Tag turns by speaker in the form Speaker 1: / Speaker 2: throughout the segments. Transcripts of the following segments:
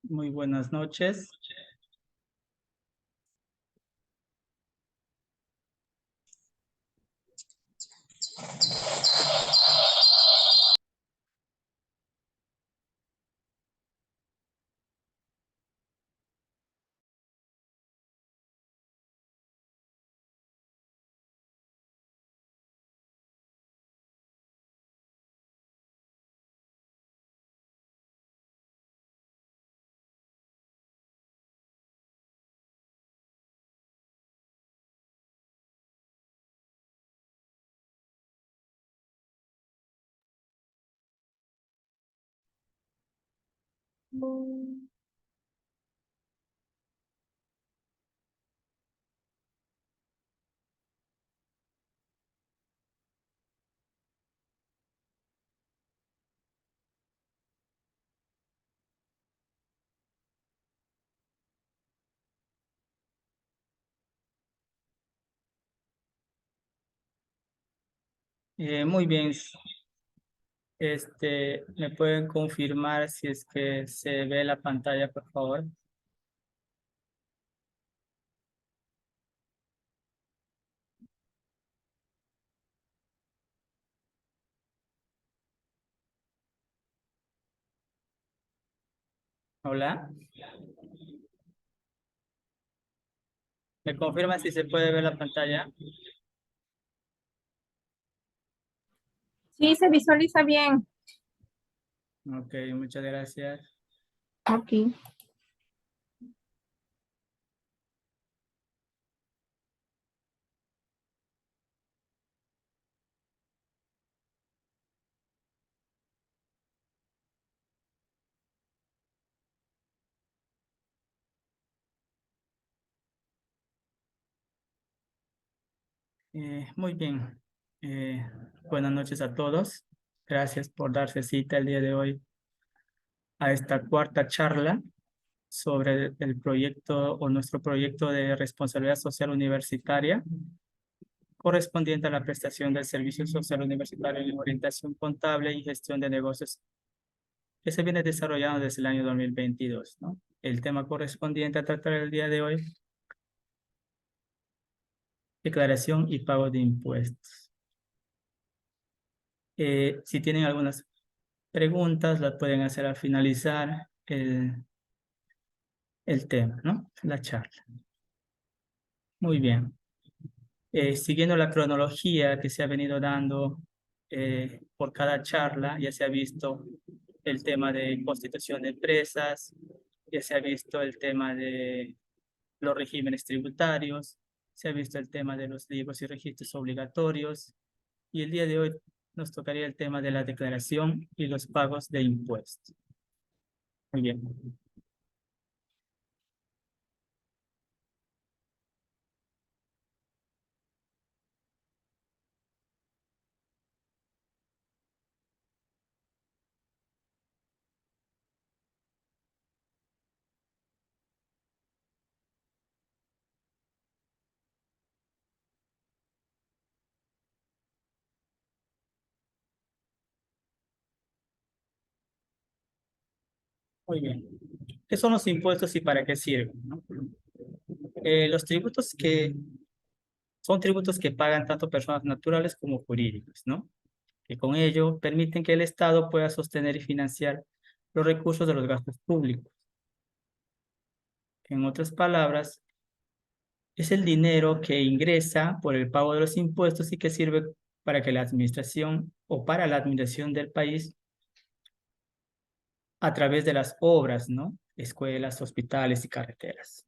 Speaker 1: Muy buenas noches. Muy bien. ¿Me pueden confirmar si es que se ve la pantalla, por favor? Hola. ¿Me confirma si se puede ver la pantalla?
Speaker 2: Sí, se visualiza bien.
Speaker 1: Ok, muchas gracias.
Speaker 2: Ok.
Speaker 1: Muy bien. Eh, Buenas noches a todos. Gracias por darse cita el día de hoy a esta cuarta charla sobre el proyecto o nuestro proyecto de responsabilidad social universitaria correspondiente a la prestación del servicio social universitario en orientación contable y gestión de negocios que se viene desarrollando desde el año 2022, ¿no? El tema correspondiente a tratar el día de hoy, declaración y pago de impuestos. Si tienen algunas preguntas, las pueden hacer al finalizar el tema, ¿no? La charla. Muy bien. Siguiendo la cronología que se ha venido dando por cada charla, ya se ha visto el tema de constitución de empresas, ya se ha visto el tema de los regímenes tributarios, se ha visto el tema de los libros y registros obligatorios, y el día de hoy nos tocaría el tema de la declaración y los pagos de impuestos. Muy bien. Muy bien. ¿Qué son los impuestos y para qué sirven, no? Los tributos son tributos que pagan tanto personas naturales como jurídicas, ¿no? Que con ello permiten que el Estado pueda sostener y financiar los recursos de los gastos públicos. En otras palabras, es el dinero que ingresa por el pago de los impuestos y que sirve para que la administración o para la administración del país a través de las obras, ¿no? Escuelas, hospitales y carreteras.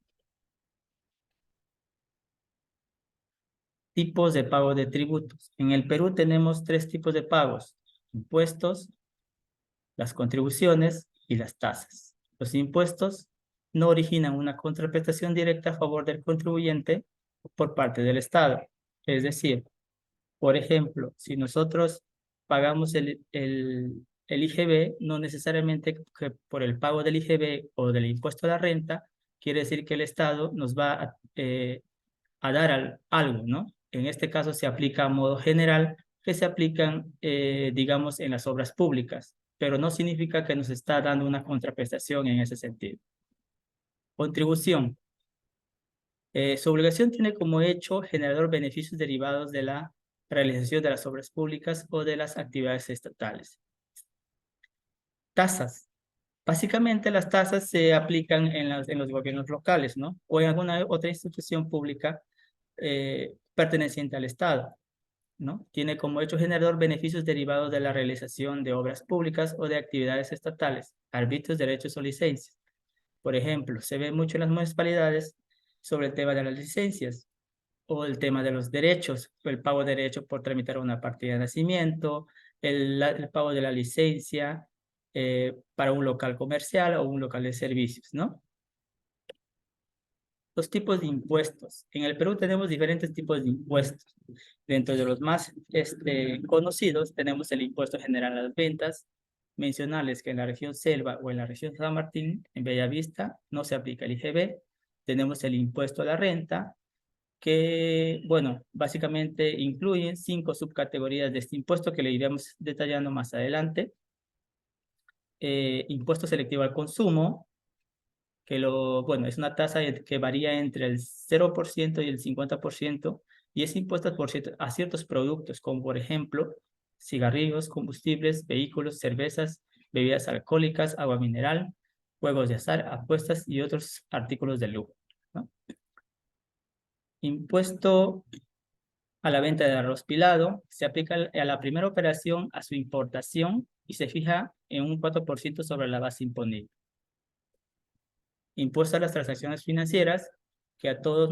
Speaker 1: Tipos de pago de tributos. En el Perú tenemos tres tipos de pagos: impuestos, las contribuciones y las tasas. Los impuestos no originan una contraprestación directa a favor del contribuyente por parte del Estado. Es decir, por ejemplo, si nosotros pagamos el IGB, no necesariamente que por el pago del IGB o del impuesto a la renta, quiere decir que el Estado nos va a dar algo, ¿no? En este caso se aplica a modo general que se aplican, digamos, en las obras públicas, pero no significa que nos está dando una contraprestación en ese sentido. Contribución. Su obligación tiene como hecho generador beneficios derivados de la realización de las obras públicas o de las actividades estatales. Tasas. Básicamente las tasas se aplican en los gobiernos locales, ¿no? O en alguna otra institución pública perteneciente al Estado, ¿no? Tiene como hecho generador beneficios derivados de la realización de obras públicas o de actividades estatales, arbitrios, derechos o licencias. Por ejemplo, se ve mucho en las municipalidades sobre el tema de las licencias o el tema de los derechos, el pago de derecho por tramitar una partida de nacimiento, el pago de la licencia para un local comercial o un local de servicios, ¿no? Los tipos de impuestos. En el Perú tenemos diferentes tipos de impuestos. Dentro de los más conocidos tenemos el impuesto general a las ventas. Mencionarles que en la región Selva o en la región San Martín, en Bellavista, no se aplica el IGB. Tenemos el impuesto a la renta, que, bueno, básicamente incluyen 5 subcategorías de este impuesto que le iremos detallando más adelante. Impuesto selectivo al consumo, que bueno, es una tasa que varía entre el 0% y el 50%, y es impuesta a ciertos productos, como por ejemplo, cigarrillos, combustibles, vehículos, cervezas, bebidas alcohólicas, agua mineral, juegos de azar, apuestas y otros artículos de lujo, ¿no? Impuesto a la venta de arroz pilado, se aplica a la primera operación a su importación y se fija en un 4% sobre la base imponible. Impuesto a las transacciones financieras, que a todas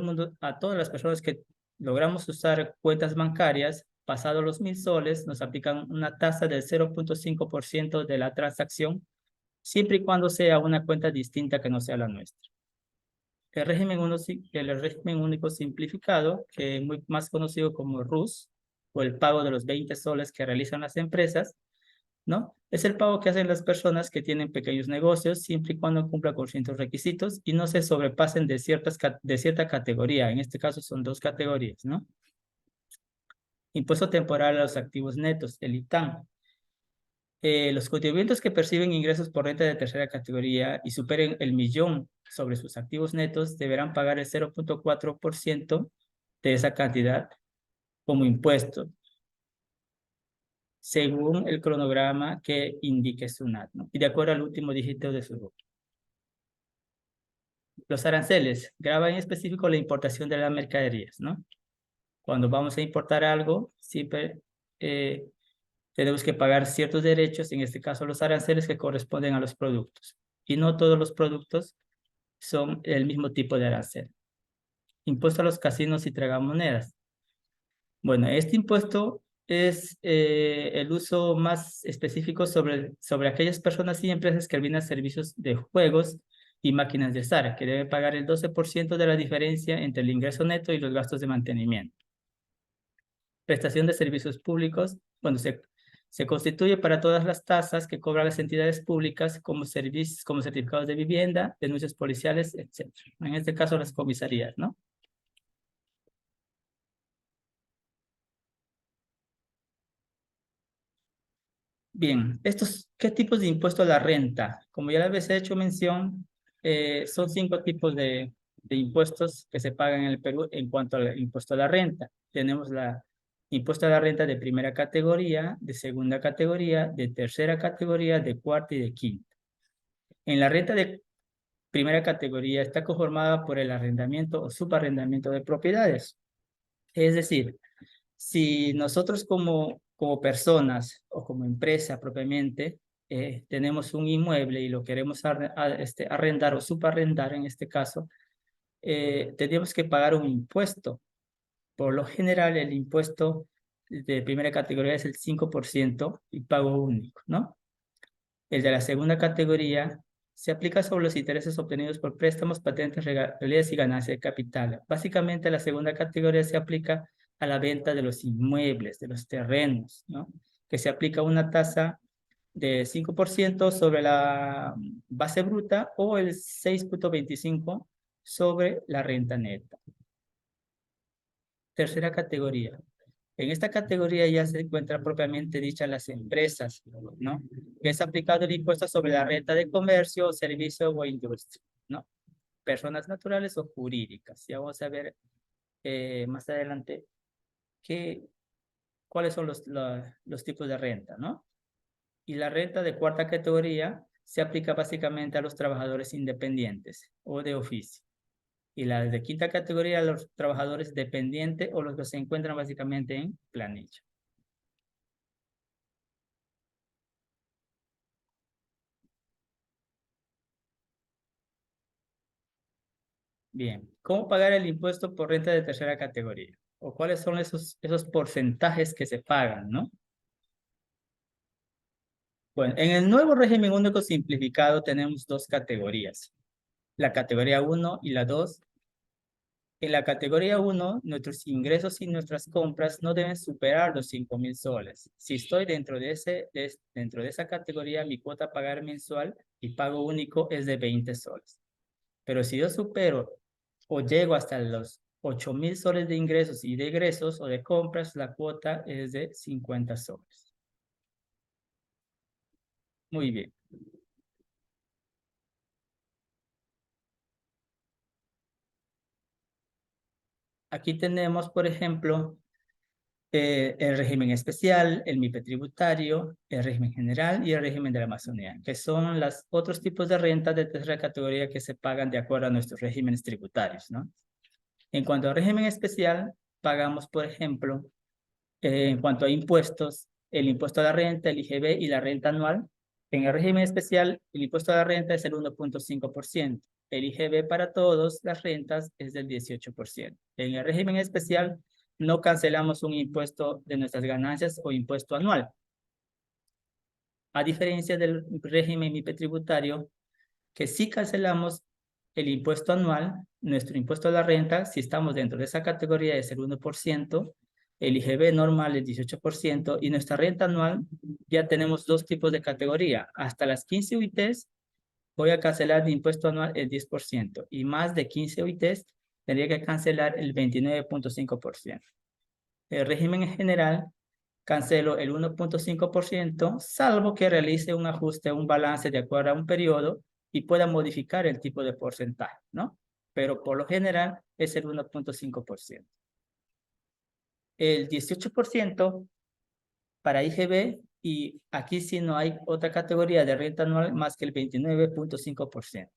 Speaker 1: las personas que logramos usar cuentas bancarias, pasados los 1.000 soles, nos aplican una tasa del 0.5% de la transacción, siempre y cuando sea una cuenta distinta que no sea la nuestra. El régimen único simplificado, que es más conocido como RUS, o el pago de los 20 soles que realizan las empresas, ¿no? Es el pago que hacen las personas que tienen pequeños negocios, siempre y cuando cumplan con ciertos requisitos y no se sobrepasen de cierta categoría. En este caso son 2 categorías, ¿no? Impuesto temporal a los activos netos, el ITAM. Los contribuyentes que perciben ingresos por renta de tercera categoría y superen el 1.000.000 sobre sus activos netos deberán pagar el 0.4% de esa cantidad como impuesto, según el cronograma que indique SUNAT, ¿no? Y de acuerdo al último dígito de su RUC. Los aranceles graban en específico la importación de las mercaderías, ¿no? Cuando vamos a importar algo, siempre tenemos que pagar ciertos derechos, en este caso los aranceles que corresponden a los productos. Y no todos los productos son el mismo tipo de arancel. Impuesto a los casinos y tragamonedas. Bueno, este impuesto es el uso más específico sobre aquellas personas y empresas que brindan servicios de juegos y máquinas de azar, que deben pagar el 12% de la diferencia entre el ingreso neto y los gastos de mantenimiento. Prestación de servicios públicos, bueno, se constituye para todas las tasas que cobran las entidades públicas como servicios, como certificados de vivienda, denuncias policiales, etc. En este caso, las comisarías, ¿no? Bien, ¿qué tipos de impuesto a la renta? Como ya les he hecho mención, son 5 tipos de impuestos que se pagan en el Perú en cuanto al impuesto a la renta. Tenemos la impuesto a la renta de primera categoría, de segunda categoría, de tercera categoría, de cuarta y de quinta. En la renta de primera categoría está conformada por el arrendamiento o subarrendamiento de propiedades. Es decir, si nosotros como personas o como empresa propiamente tenemos un inmueble y lo queremos arrendar o subarrendar en este caso, tendríamos que pagar un impuesto. Por lo general, el impuesto de primera categoría es el 5% y pago único, ¿no? El de la segunda categoría se aplica sobre los intereses obtenidos por préstamos, patentes, regalías y ganancias de capital. Básicamente, la segunda categoría se aplica a la venta de los inmuebles, de los terrenos, ¿no? Que se aplica una tasa de 5% sobre la base bruta o el 6.25% sobre la renta neta. Tercera categoría. En esta categoría ya se encuentra propiamente dicha las empresas, ¿no? Que es aplicado el impuesto sobre la renta de comercio, servicio o industria, ¿no? Personas naturales o jurídicas. Ya vamos a ver más adelante cuáles son los tipos de renta, ¿no? Y la renta de cuarta categoría se aplica básicamente a los trabajadores independientes o de oficio. Y la de quinta categoría a los trabajadores dependientes o los que se encuentran básicamente en planilla. Bien, ¿cómo pagar el impuesto por renta de tercera categoría? ¿O cuáles son esos porcentajes que se pagan, no? Bueno, en el nuevo régimen único simplificado tenemos dos categorías, la categoría 1 y la 2. En la categoría 1, nuestros ingresos y nuestras compras no deben superar los 5.000 soles. Si estoy dentro de esa categoría, mi cuota a pagar mensual y pago único es de 20 soles. Pero si yo supero o llego hasta los 8.000 soles de ingresos y de egresos o de compras, la cuota es de 50 soles. Muy bien. Aquí tenemos, por ejemplo, el régimen especial, el MIPE tributario, el régimen general y el régimen de la Amazonía, que son los otros tipos de renta de tercera categoría que se pagan de acuerdo a nuestros regímenes tributarios, ¿no? En cuanto al régimen especial, pagamos, por ejemplo, en cuanto a impuestos, el impuesto a la renta, el IGB y la renta anual. En el régimen especial, el impuesto a la renta es el 1.5%. El IGB para todas las rentas es del 18%. En el régimen especial, no cancelamos un impuesto de nuestras ganancias o impuesto anual. A diferencia del régimen MIPE tributario, que sí cancelamos el impuesto anual, nuestro impuesto a la renta, si estamos dentro de esa categoría es el 1%, el IGB normal es 18% y nuestra renta anual ya tenemos dos tipos de categoría. Hasta las 15 UITs voy a cancelar mi impuesto anual el 10% y más de 15 UITs tendría que cancelar el 29.5%. El régimen en general cancelo el 1.5%, salvo que realice un ajuste, un balance de acuerdo a un periodo y pueda modificar el tipo de porcentaje, ¿no? Pero por lo general es el 1.5%. El 18% para IGB y aquí sí no hay otra categoría de renta anual más que el 29.5%.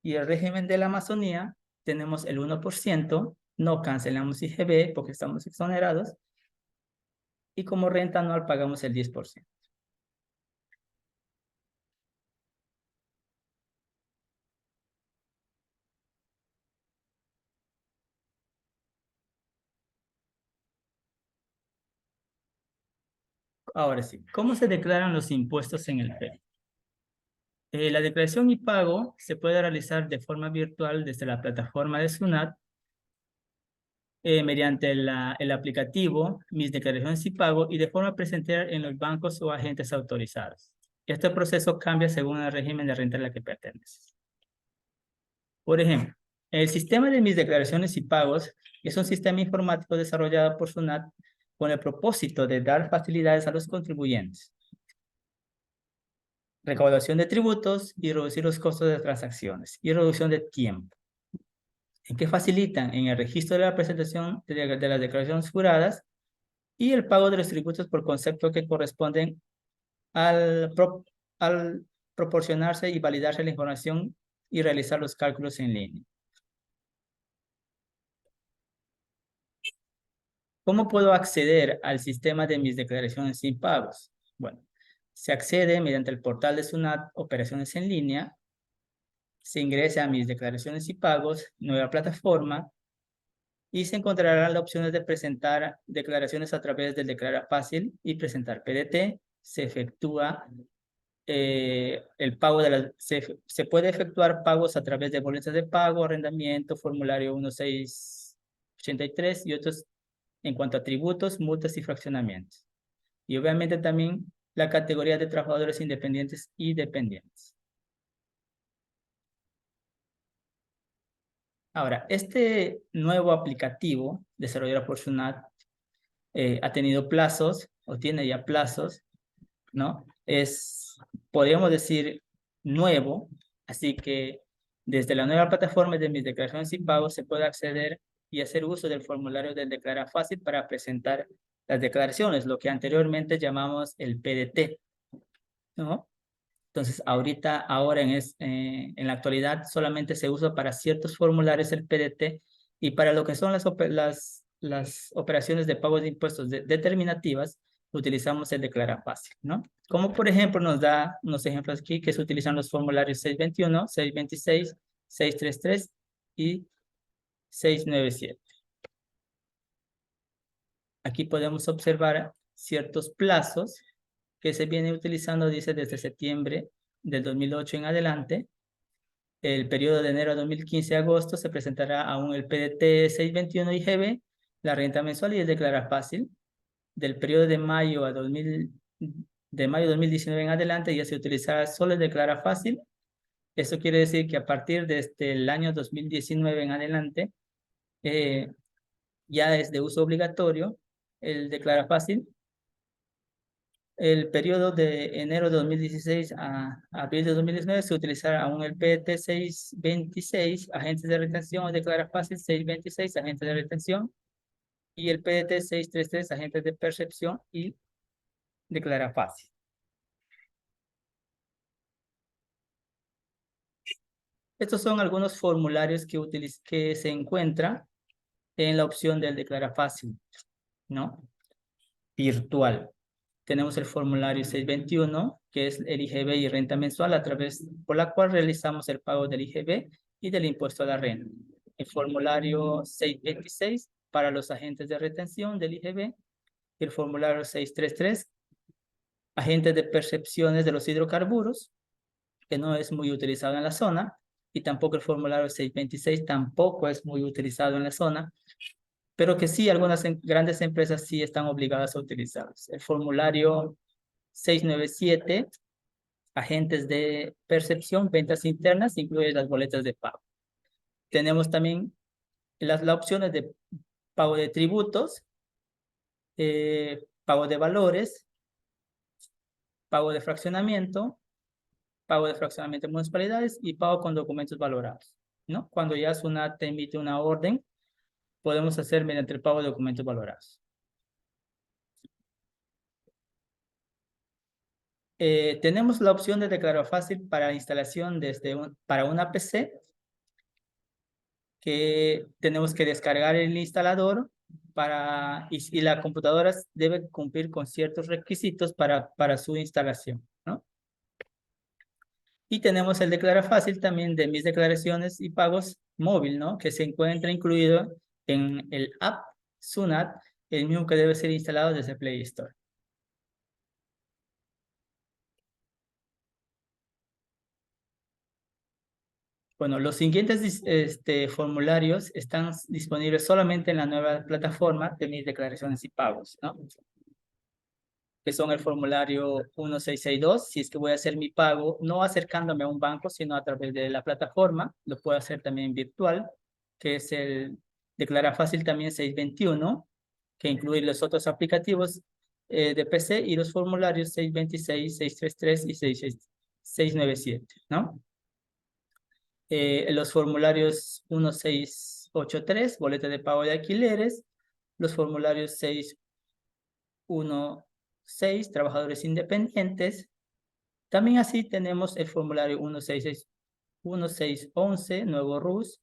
Speaker 1: Y el régimen de la Amazonía tenemos el 1%, no cancelamos IGB porque estamos exonerados y como renta anual pagamos el 10%. Ahora sí, ¿cómo se declaran los impuestos en el PER? La declaración y pago se puede realizar de forma virtual desde la plataforma de SUNAT mediante el aplicativo Mis Declaraciones y Pago y de forma presencial en los bancos o agentes autorizados. Este proceso cambia según el régimen de renta a la que perteneces. Por ejemplo, el sistema de Mis Declaraciones y Pagos es un sistema informático desarrollado por SUNAT con el propósito de dar facilidades a los contribuyentes, recaudación de tributos y reducir los costos de transacciones y reducción de tiempo. ¿En qué facilitan? En el registro de la presentación de las declaraciones juradas y el pago de los tributos por concepto que corresponden al proporcionarse y validarse la información y realizar los cálculos en línea. ¿Cómo puedo acceder al sistema de mis declaraciones sin pagos? Bueno, se accede mediante el portal de SUNAT Operaciones en Línea, se ingresa a mis declaraciones y pagos, nueva plataforma, y se encontrarán las opciones de presentar declaraciones a través del Declara Fácil y presentar PDT. Se efectúa el pago se puede efectuar pagos a través de boletas de pago, arrendamiento, formulario 1683 y otros en cuanto a tributos, multas y fraccionamientos. Y obviamente también la categoría de trabajadores independientes y dependientes. Ahora, este nuevo aplicativo desarrollado por SUNAT ha tenido plazos o tiene ya plazos, ¿no? Podríamos decir, nuevo, así que desde la nueva plataforma de mis declaraciones y pagos se puede acceder y hacer uso del formulario del Declara Fácil para presentar las declaraciones, lo que anteriormente llamamos el PDT, ¿no? Entonces, ahora en la actualidad solamente se usa para ciertos formularios el PDT y para lo que son las operaciones de pago de impuestos determinativas, utilizamos el Declara Fácil, ¿no? Como por ejemplo nos da unos ejemplos aquí que se utilizan los formularios 621, 626, 633 y 697. Aquí podemos observar ciertos plazos que se vienen utilizando, dice, desde septiembre del 2008 en adelante. El periodo de enero de 2015 a agosto se presentará aún el PDT 621 IGB, la renta mensual y el Declara Fácil. Del periodo de mayo de mayo 2019 en adelante ya se utilizará solo el Declara Fácil. Eso quiere decir que a partir de el año 2019 en adelante ya es de uso obligatorio el Declara Fácil. El periodo de enero de 2016 a abril de 2019 se utilizará aún el PET 626, agentes de retención, o Declara Fácil 626, agentes de retención, y el PET 633, agentes de percepción y Declara Fácil. Estos son algunos formularios que se encuentran en la opción del Declara Fácil, ¿no? Virtual. Tenemos el formulario 621, que es el IGB y renta mensual, por la cual realizamos el pago del IGB y del impuesto a la renta. El formulario 626 para los agentes de retención del IGB. Y el formulario 633, agentes de percepciones de los hidrocarburos, que no es muy utilizado en la zona. Y tampoco el formulario 626 tampoco es muy utilizado en la zona, pero que sí, algunas grandes empresas sí están obligadas a utilizarlos. El formulario 697, agentes de percepción, ventas internas, incluye las boletas de pago. Tenemos también las opciones de pago de tributos, pago de valores, pago de fraccionamiento de municipalidades y pago con documentos valorados, ¿no? Cuando ya SUNAT te emite una orden, podemos hacer mediante el pago de documentos valorados. Tenemos la opción de Declara Fácil para instalación para una PC, que tenemos que descargar el instalador y la computadora debe cumplir con ciertos requisitos para su instalación, ¿no? Y tenemos el Declara Fácil también de mis declaraciones y pagos móvil, ¿no? Que se encuentra incluido en el app SUNAT, el mismo que debe ser instalado desde Play Store. Bueno, los siguientes formularios están disponibles solamente en la nueva plataforma de mis declaraciones y pagos, ¿no? Que son el formulario 1662, si es que voy a hacer mi pago, no acercándome a un banco, sino a través de la plataforma, lo puedo hacer también virtual, que es el Declara Fácil también 621, que incluye los otros aplicativos de PC y los formularios 626, 633 y 697, ¿no? Los formularios 1683, boleta de pago de alquileres, los formularios 616, trabajadores independientes. También así tenemos el formulario 166, 1611, nuevo RUS,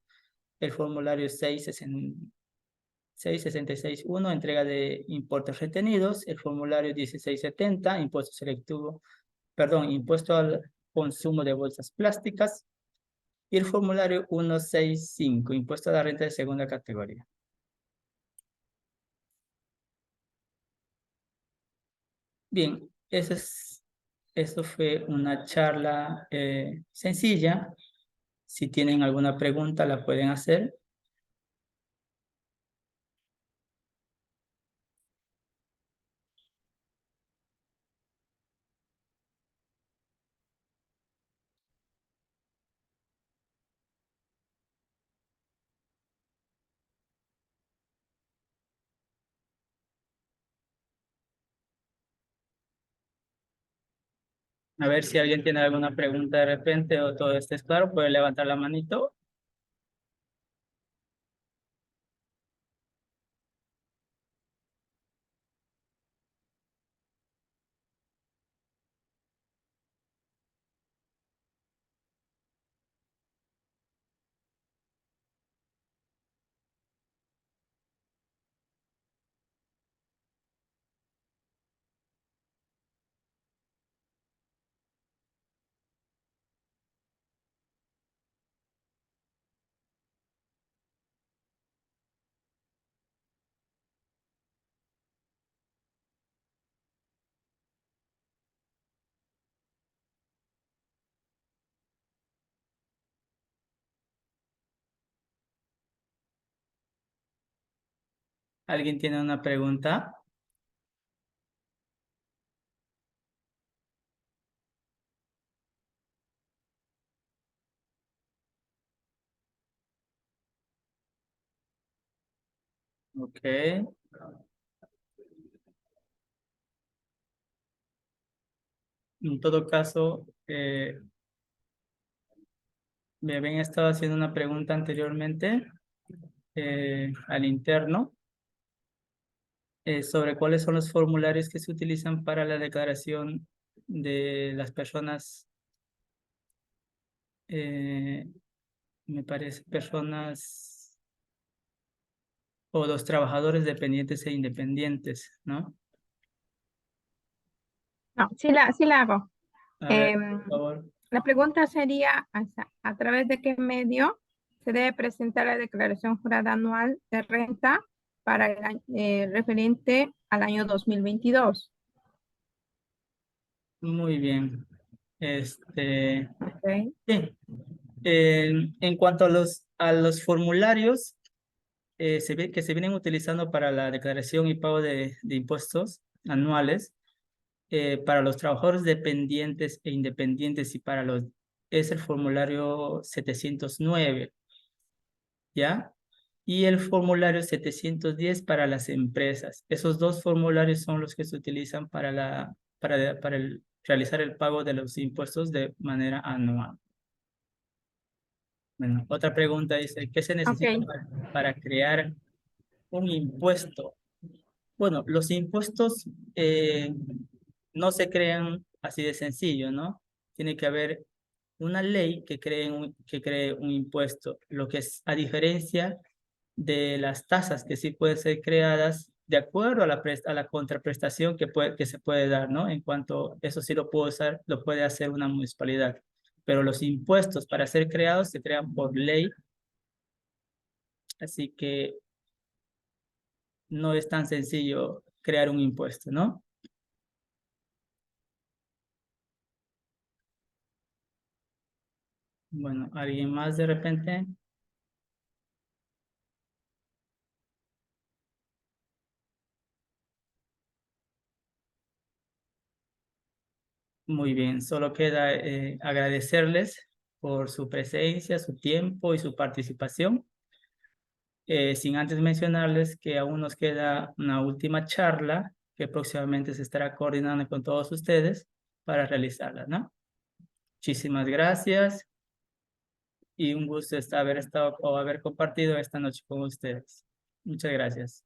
Speaker 1: el formulario 6661, entrega de importes retenidos, el formulario 1670, impuesto selectivo, perdón, impuesto al consumo de bolsas plásticas, y el formulario 165, impuesto a la renta de segunda categoría. Bien, eso fue una charla sencilla. Si tienen alguna pregunta, la pueden hacer. A ver si alguien tiene alguna pregunta de repente o todo esto es claro, puede levantar la manito. ¿Alguien tiene una pregunta? Ok. En todo caso, me habían estado haciendo una pregunta anteriormente al interno sobre cuáles son los formularios que se utilizan para la declaración de las personas, eh, me parece, personas o los trabajadores dependientes e independientes, ¿no?
Speaker 2: No, sí la hago.
Speaker 1: A ver,
Speaker 2: Em,
Speaker 1: por favor.
Speaker 2: la pregunta sería, ¿a través de qué medio se debe presentar la declaración jurada anual de renta para el referente al año 2022?
Speaker 1: Muy bien.
Speaker 2: Ok.
Speaker 1: Sí. En cuanto a los formularios, se ve que se vienen utilizando para la declaración y pago de impuestos anuales, para los trabajadores dependientes e independientes y para los, es el formulario 709, ¿ya? Y el formulario 710 para las empresas. Esos dos formularios son los que se utilizan para realizar el pago de los impuestos de manera anual. Bueno, otra pregunta dice, ¿qué se
Speaker 2: Ok,
Speaker 1: necesita para crear un impuesto? Bueno, los impuestos no se crean así de sencillo, ¿no? Tiene que haber una ley que cree un impuesto, lo que es a diferencia de las tasas que sí pueden ser creadas de acuerdo a a la contraprestación que se puede dar, ¿no? En cuanto eso sí lo puede hacer una municipalidad. Pero los impuestos para ser creados se crean por ley, así que no es tan sencillo crear un impuesto, ¿no? Bueno, ¿alguien más de repente? Muy bien, solo queda agradecerles por su presencia, su tiempo y su participación. Sin antes mencionarles que aún nos queda una última charla que próximamente se estará coordinando con todos ustedes para realizarla, ¿no? Muchísimas gracias y un gusto haber estado o haber compartido esta noche con ustedes. Muchas gracias.